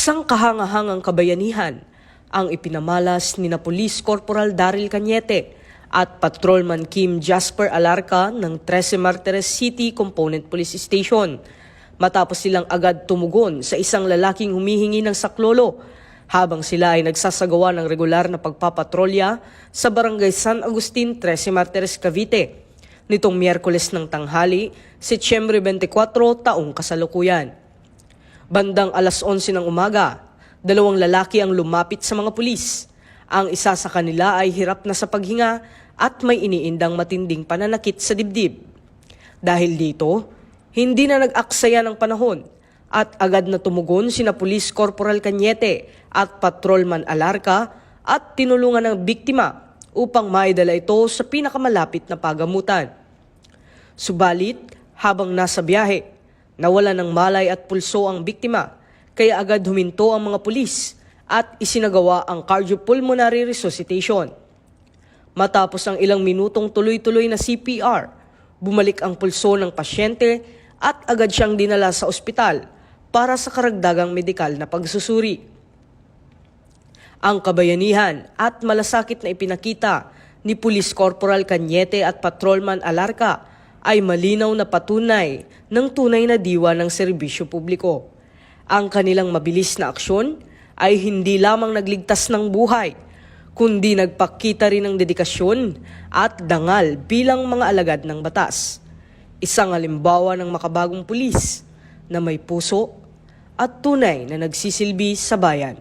Isang kahangahangang kabayanihan ang ipinamalas ni na Police Corporal Daryl Cañete at Patrolman Kim Jasper Alarca ng 13 Martires City Component Police Station matapos silang agad tumugon sa isang lalaking humihingi ng saklolo habang sila ay nagsasagawa ng regular na pagpapatrolya sa Barangay San Agustin, 13 Martires, Cavite nitong Miyerkules ng tanghali, Setyembre 24, taong kasalukuyan. Bandang alas 11 ng umaga, dalawang lalaki ang lumapit sa mga pulis. Ang isa sa kanila ay hirap na sa paghinga at may iniindang matinding pananakit sa dibdib. Dahil dito, hindi na nag-aksaya ng panahon at agad na tumugon sina Police Corporal Cañete at Patrolman Alarca at tinulungan ng biktima upang maidala ito sa pinakamalapit na pagamutan. Subalit, habang nasa biyahe, nawala ng malay at pulso ang biktima, kaya agad huminto ang mga pulis at isinagawa ang cardiopulmonary resuscitation. Matapos ang ilang minutong tuloy-tuloy na CPR, bumalik ang pulso ng pasyente at agad siyang dinala sa ospital para sa karagdagang medikal na pagsusuri. Ang kabayanihan at malasakit na ipinakita ni Police Corporal Cañete at Patrolman Alarca ay malinaw na patunay ng tunay na diwa ng serbisyo publiko. Ang kanilang mabilis na aksyon ay hindi lamang nagligtas ng buhay, kundi nagpakita rin ng dedikasyon at dangal bilang mga alagad ng batas. Isang halimbawa ng makabagong pulis na may puso at tunay na nagsisilbi sa bayan.